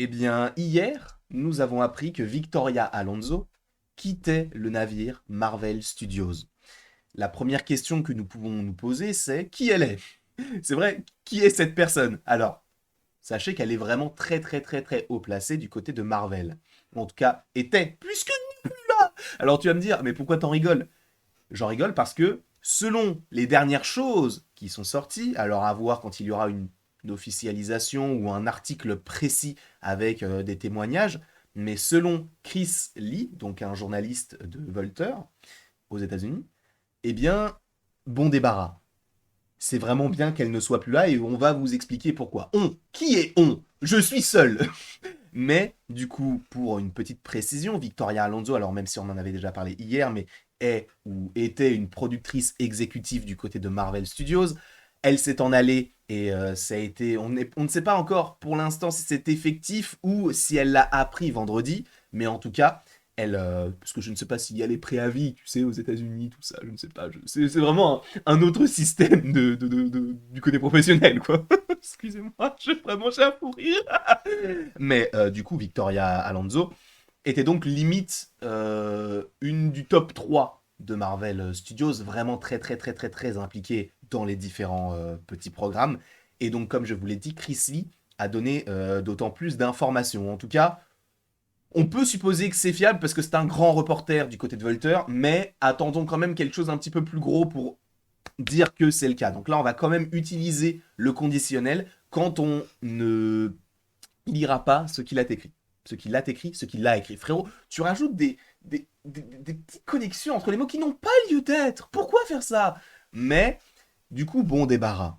Eh bien, hier, nous avons appris que Victoria Alonso quittait le navire Marvel Studios. La première question que nous pouvons nous poser, c'est qui elle est? C'est vrai, qui est cette personne? Alors, sachez qu'elle est vraiment très très très très haut placée du côté de Marvel. En tout cas, était, puisque là. Alors tu vas me dire, mais pourquoi t'en rigoles? J'en rigole parce que, selon les dernières choses qui sont sorties, alors à voir quand il y aura une officialisation ou un article précis avec des témoignages, mais selon Chris Lee, donc un journaliste de Vulture aux États-Unis, eh bien, bon débarras. C'est vraiment bien qu'elle ne soit plus là et on va vous expliquer pourquoi. On, qui est on? Je suis seul. Mais du coup, pour une petite précision, Victoria Alonso, alors même si on en avait déjà parlé hier, mais est ou était une productrice exécutive du côté de Marvel Studios, elle s'est en allée et ça a été, on ne sait pas encore pour l'instant si c'est effectif ou si elle l'a appris vendredi, mais en tout cas, elle, parce que je ne sais pas s'il y a les préavis, tu sais, aux États-Unis, tout ça, je ne sais pas, c'est vraiment un autre système du côté professionnel, quoi. Excusez-moi, j'ai un fou rire. Mais du coup, Victoria Alonso était donc limite une du top 3 de Marvel Studios, vraiment très très très très très impliquée dans les différents petits programmes. Et donc, comme je vous l'ai dit, Chris Lee a donné d'autant plus d'informations. En tout cas, on peut supposer que c'est fiable parce que c'est un grand reporter du côté de Vulture, mais attendons quand même quelque chose d'un petit peu plus gros pour dire que c'est le cas. Donc là, on va quand même utiliser le conditionnel quand on ne lira pas ce qu'il a écrit. Ce qu'il a écrit, ce qu'il a écrit. Frérot, tu rajoutes des petites connexions entre les mots qui n'ont pas lieu d'être. Pourquoi faire ça? Mais, du coup, bon débarras.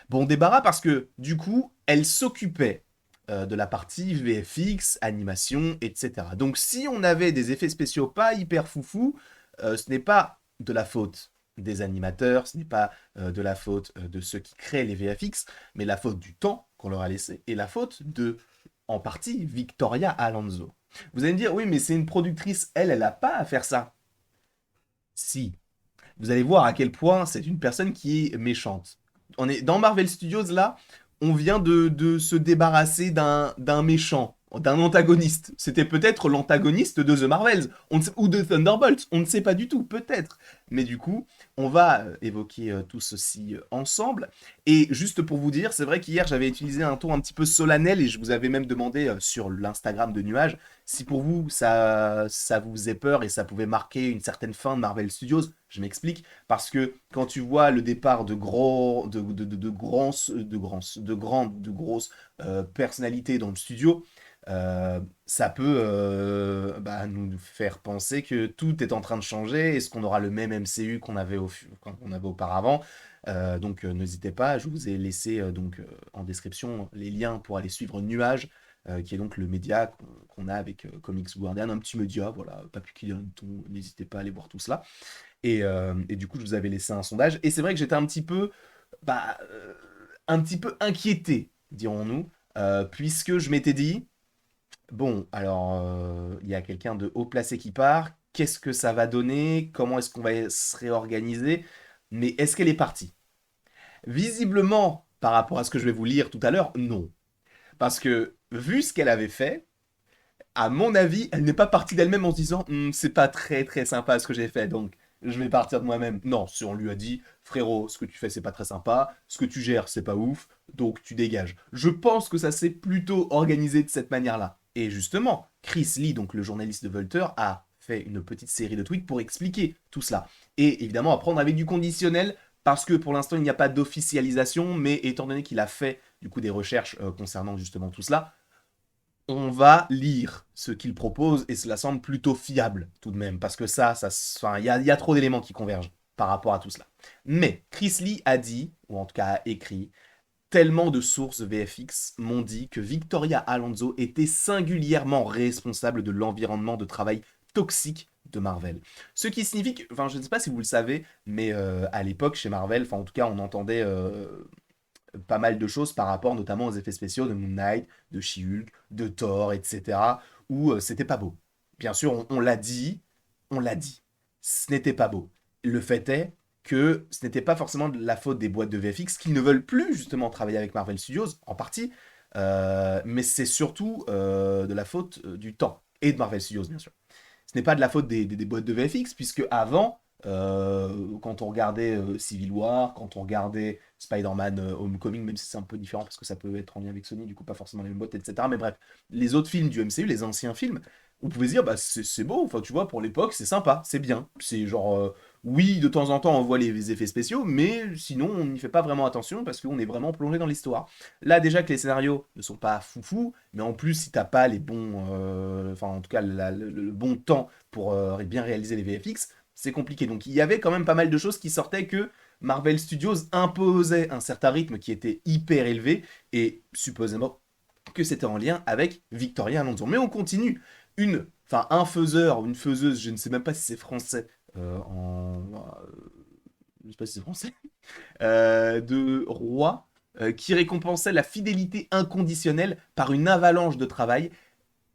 Bon débarras parce que, du coup, elle s'occupait de la partie VFX, animation, etc. Donc si on avait des effets spéciaux pas hyper foufou, ce n'est pas de la faute des animateurs, ce n'est pas de la faute de ceux qui créent les VFX, mais la faute du temps qu'on leur a laissé et la faute de, en partie, Victoria Alonso. Vous allez me dire, oui, mais c'est une productrice, elle n'a pas à faire ça. Si, vous allez voir à quel point c'est une personne qui est méchante. On est dans Marvel Studios là, on vient de se débarrasser d'un méchant, d'un antagoniste. C'était peut-être l'antagoniste de The Marvels ou de Thunderbolts, on ne sait pas du tout, peut-être. Mais du coup, on va évoquer tout ceci ensemble. Et juste pour vous dire, c'est vrai qu'hier j'avais utilisé un ton un petit peu solennel et je vous avais même demandé sur l'Instagram de Nuage si pour vous ça vous faisait peur et ça pouvait marquer une certaine fin de Marvel Studios. Je m'explique. Parce que quand tu vois le départ de grosses personnalités dans le studio, ça peut nous faire penser que tout est en train de changer. Est-ce qu'on aura le même MCU qu'on avait auparavant? N'hésitez pas, je vous ai laissé en description les liens pour aller suivre Nuage, qui est donc le média qu'on a avec Comics Guardian, un petit média, voilà, pas plus qu'il y a un ton, n'hésitez pas à aller voir tout cela. Et du coup, je vous avais laissé un sondage. Et c'est vrai que j'étais bah, un petit peu inquiété, dirons-nous, puisque je m'étais dit, bon, alors, il y a quelqu'un de haut placé qui part. Qu'est-ce que ça va donner? Comment est-ce qu'on va se réorganiser? Mais est-ce qu'elle est partie? Visiblement, par rapport à ce que je vais vous lire tout à l'heure, non. Parce que, vu ce qu'elle avait fait, à mon avis, elle n'est pas partie d'elle-même en se disant c'est pas très très sympa ce que j'ai fait, donc je vais partir de moi-même. Non, si on lui a dit frérot, ce que tu fais c'est pas très sympa, ce que tu gères c'est pas ouf, donc tu dégages. Je pense que ça s'est plutôt organisé de cette manière-là. Et justement, Chris Lee, donc le journaliste de Vulture, a fait une petite série de tweets pour expliquer tout cela. Et évidemment, à prendre avec du conditionnel, parce que pour l'instant il n'y a pas d'officialisation, mais étant donné qu'il a fait du coup des recherches concernant justement tout cela, on va lire ce qu'il propose et cela semble plutôt fiable tout de même, parce que enfin, il y a trop d'éléments qui convergent par rapport à tout cela. Mais Chris Lee a dit, ou en tout cas a écrit, tellement de sources VFX m'ont dit que Victoria Alonso était singulièrement responsable de l'environnement de travail toxique de Marvel. Ce qui signifie que, enfin je ne sais pas si vous le savez, mais à l'époque chez Marvel, enfin en tout cas on entendait pas mal de choses par rapport notamment aux effets spéciaux de Moon Knight, de She-Hulk, de Thor, etc. où c'était pas beau. Bien sûr, on l'a dit. Ce n'était pas beau. Le fait est que ce n'était pas forcément de la faute des boîtes de VFX qui ne veulent plus justement travailler avec Marvel Studios, en partie, Mais c'est surtout de la faute du temps, et de Marvel Studios, bien sûr. Ce n'est pas de la faute des boîtes de VFX, puisque avant, quand on regardait Civil War, quand on regardait Spider-Man Homecoming, même si c'est un peu différent parce que ça peut être en lien avec Sony, du coup pas forcément les mêmes boîtes, etc. Mais bref, les autres films du MCU, les anciens films, on pouvait se dire, bah c'est beau, enfin tu vois, pour l'époque, c'est sympa, c'est bien. C'est genre, oui, de temps en temps on voit les effets spéciaux, mais sinon on n'y fait pas vraiment attention parce qu'on est vraiment plongé dans l'histoire. Là déjà que les scénarios ne sont pas foufou, mais en plus si t'as pas les bons, enfin en tout cas le bon temps pour bien réaliser les VFX, c'est compliqué. Donc il y avait quand même pas mal de choses qui sortaient que Marvel Studios imposait un certain rythme qui était hyper élevé et supposément que c'était en lien avec Victoria Alonso. Mais on continue. Un faiseur ou une faiseuse, je ne sais même pas si c'est français, je ne sais pas si c'est français, de roi qui récompensait la fidélité inconditionnelle par une avalanche de travail,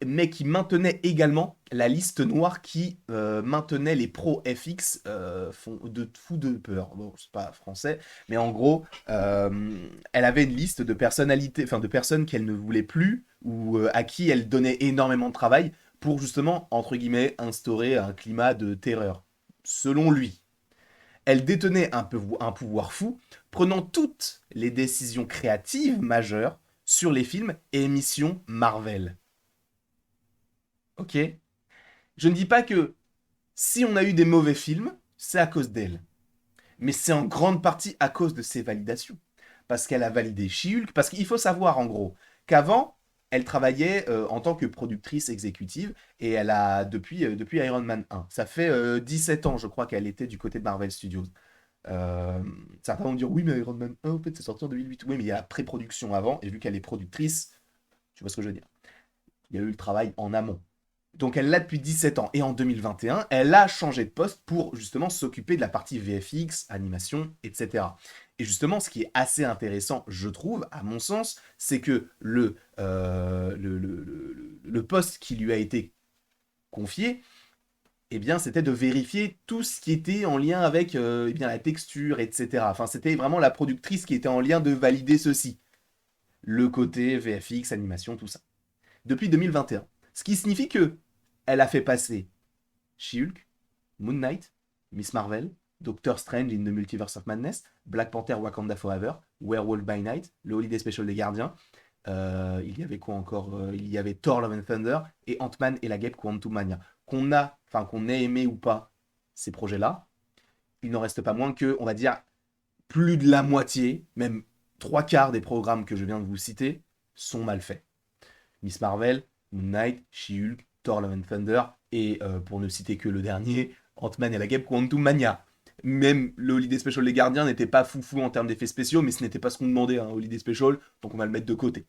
mais qui maintenait également la liste noire qui maintenait les pros FX de fou de peur. Bon, c'est pas français, mais en gros, elle avait une liste de personnalités, enfin de personnes qu'elle ne voulait plus ou à qui elle donnait énormément de travail pour justement, entre guillemets, instaurer un climat de terreur. Selon lui, elle détenait un pouvoir fou, prenant toutes les décisions créatives majeures sur les films et émissions Marvel. Ok. Je ne dis pas que si on a eu des mauvais films, c'est à cause d'elle. Mais c'est en grande partie à cause de ses validations. Parce qu'elle a validé She-Hulk. Parce qu'il faut savoir, en gros, qu'avant, elle travaillait en tant que productrice exécutive. Et elle a, depuis Iron Man 1, ça fait 17 ans, je crois, qu'elle était du côté de Marvel Studios. Euh, Certains vont dire, oui, mais Iron Man 1, en fait, c'est sorti en 2008. Oui, mais il y a la pré-production avant. Et vu qu'elle est productrice, tu vois ce que je veux dire. Il y a eu le travail en amont. Donc elle l'a depuis 17 ans. Et en 2021, elle a changé de poste pour justement s'occuper de la partie VFX, animation, etc. Et justement, ce qui est assez intéressant, je trouve, à mon sens, c'est que le poste qui lui a été confié, eh bien, c'était de vérifier tout ce qui était en lien avec eh bien, la texture, etc. Enfin, c'était vraiment la productrice qui était en lien de valider ceci. Le côté VFX, animation, tout ça. Depuis 2021. Ce qui signifie que elle a fait passer She-Hulk, Moon Knight, Miss Marvel, Doctor Strange in the Multiverse of Madness, Black Panther Wakanda Forever, Werewolf by Night, le Holiday Special des Gardiens. Il y avait quoi encore Il y avait Thor Love and Thunder et Ant-Man et la Guêpe Quantumania. Qu'on ait aimé ou pas ces projets-là, il n'en reste pas moins que, on va dire, plus de la moitié, même trois quarts des programmes que je viens de vous citer, sont mal faits. Miss Marvel, Moon Knight, She-Hulk, Thor Love and Thunder, et pour ne citer que le dernier, Ant-Man et la Guêpe Quantum Mania. Même le Holiday Special des Gardiens n'était pas foufou en termes d'effets spéciaux, mais ce n'était pas ce qu'on demandait, un Holiday Special, donc on va le mettre de côté.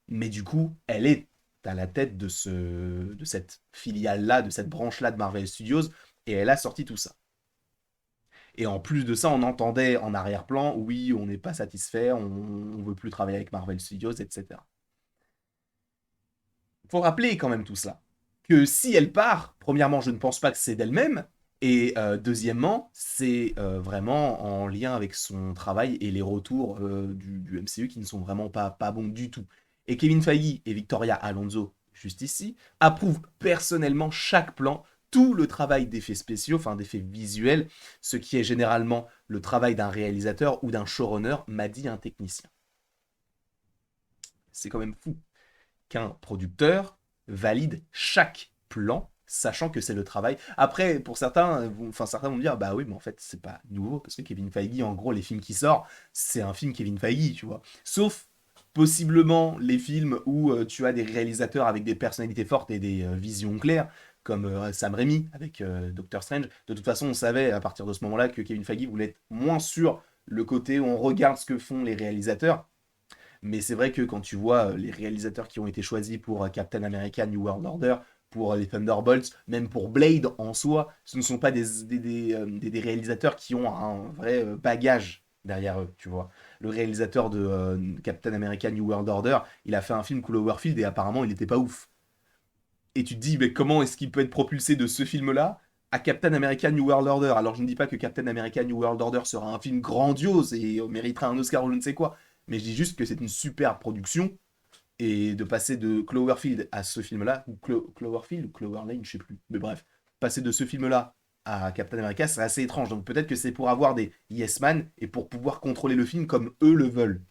Mais du coup, elle est à la tête de cette filiale-là, de cette branche-là de Marvel Studios, et elle a sorti tout ça. Et en plus de ça, on entendait en arrière-plan, oui, on n'est pas satisfait, on ne veut plus travailler avec Marvel Studios, etc. Faut rappeler quand même tout cela. Que si elle part, premièrement, je ne pense pas que c'est d'elle-même, et deuxièmement, c'est vraiment en lien avec son travail et les retours du MCU qui ne sont vraiment pas bons du tout. Et Kevin Feige et Victoria Alonso, juste ici, approuvent personnellement chaque plan, tout le travail d'effets spéciaux, enfin d'effets visuels, ce qui est généralement le travail d'un réalisateur ou d'un showrunner, m'a dit un technicien. C'est quand même fou qu'un producteur valide chaque plan, sachant que c'est le travail. Après, pour certains vont dire, bah oui, mais en fait, c'est pas nouveau, parce que Kevin Feige, en gros, les films qui sortent, c'est un film Kevin Feige, tu vois. Sauf possiblement les films où tu as des réalisateurs avec des personnalités fortes et des visions claires, comme Sam Raimi avec Doctor Strange. De toute façon, on savait à partir de ce moment-là que Kevin Feige voulait être moins sur le côté où on regarde ce que font les réalisateurs, mais c'est vrai que quand tu vois les réalisateurs qui ont été choisis pour Captain America New World Order, pour les Thunderbolts, même pour Blade en soi, ce ne sont pas des réalisateurs qui ont un vrai bagage derrière eux, tu vois. Le réalisateur de Captain America New World Order, il a fait un film Cloverfield et apparemment il n'était pas ouf. Et tu te dis, mais comment est-ce qu'il peut être propulsé de ce film-là à Captain America New World Order? Alors je ne dis pas que Captain America New World Order sera un film grandiose et méritera un Oscar ou je ne sais quoi, mais je dis juste que c'est une super production et de passer de Cloverfield à ce film-là, ou Cloverfield ou Clover Lane, je sais plus, mais bref, passer de ce film-là à Captain America, c'est assez étrange. Donc peut-être que c'est pour avoir des yes man et pour pouvoir contrôler le film comme eux le veulent.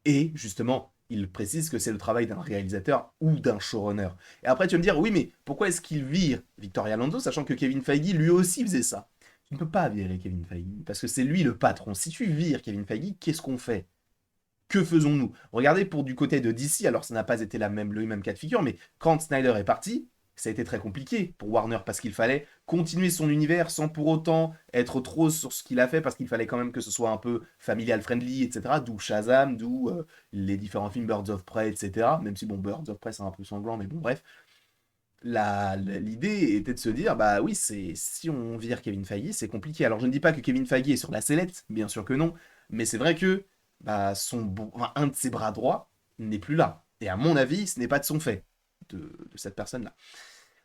Et justement, il précise que c'est le travail d'un réalisateur ou d'un showrunner. Et après, tu vas me dire, oui, mais pourquoi est-ce qu'il vire Victoria Alonso, sachant que Kevin Feige lui aussi faisait ça? Tu ne peux pas virer Kevin Feige, parce que c'est lui le patron. Si tu vires Kevin Feige, qu'est-ce qu'on fait? Que faisons-nous? Regardez pour du côté de DC, alors ça n'a pas été le même cas de figure, mais quand Snyder est parti, ça a été très compliqué pour Warner parce qu'il fallait continuer son univers sans pour autant être trop sur ce qu'il a fait parce qu'il fallait quand même que ce soit un peu familial friendly, etc. D'où Shazam, d'où les différents films Birds of Prey, etc. Même si bon, Birds of Prey c'est un peu sanglant, mais bon, bref. L'idée était de se dire, bah oui, si on vire Kevin Feige, c'est compliqué. Alors je ne dis pas que Kevin Feige est sur la sellette, bien sûr que non, mais c'est vrai que bah, enfin, un de ses bras droits n'est plus là. Et à mon avis, ce n'est pas de son fait, de cette personne-là.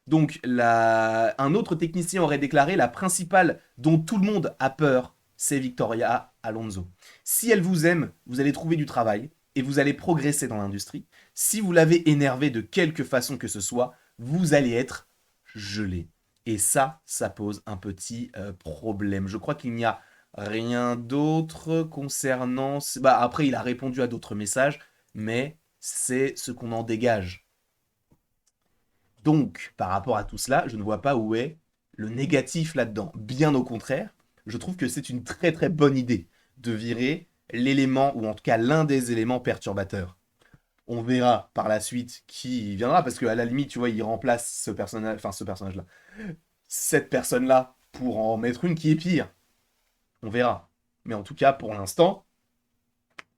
Donc un autre technicien aurait déclaré, la principale dont tout le monde a peur, c'est Victoria Alonso. Si elle vous aime, vous allez trouver du travail et vous allez progresser dans l'industrie. Si vous l'avez énervé de quelque façon que ce soit, vous allez être gelé. Et ça pose un petit problème. Je crois qu'il n'y a rien d'autre concernant... Bah, après, il a répondu à d'autres messages, mais c'est ce qu'on en dégage. Donc, par rapport à tout cela, je ne vois pas où est le négatif là-dedans. Bien au contraire, je trouve que c'est une très très bonne idée de virer l'élément, ou en tout cas l'un des éléments perturbateurs. On verra par la suite qui viendra, parce qu'à la limite, tu vois, il remplace ce personnage-là, cette personne-là, pour en mettre une qui est pire. On verra. Mais en tout cas, pour l'instant,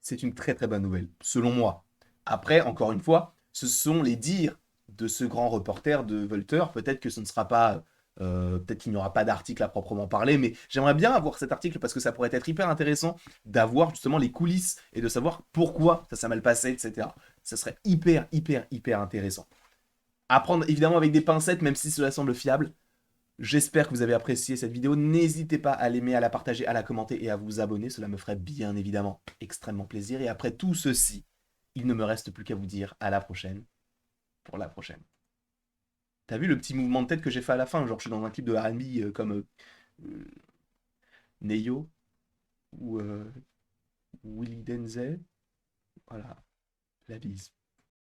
c'est une très très bonne nouvelle, selon moi. Après, encore une fois, ce sont les dires de ce grand reporter de Vulture. Peut-être que ce ne sera pas. Peut-être qu'il n'y aura pas d'article à proprement parler, mais j'aimerais bien avoir cet article parce que ça pourrait être hyper intéressant d'avoir justement les coulisses et de savoir pourquoi ça s'est mal passé, etc. Ça serait hyper, hyper, hyper intéressant. À prendre évidemment avec des pincettes, même si cela semble fiable. J'espère que vous avez apprécié cette vidéo. N'hésitez pas à l'aimer, à la partager, à la commenter et à vous abonner. Cela me ferait bien évidemment extrêmement plaisir. Et après tout ceci, il ne me reste plus qu'à vous dire à la prochaine pour la prochaine. T'as vu le petit mouvement de tête que j'ai fait à la fin? Genre je suis dans un clip de R&B comme euh, Neyo ou Willy Denzel. Voilà, la bise.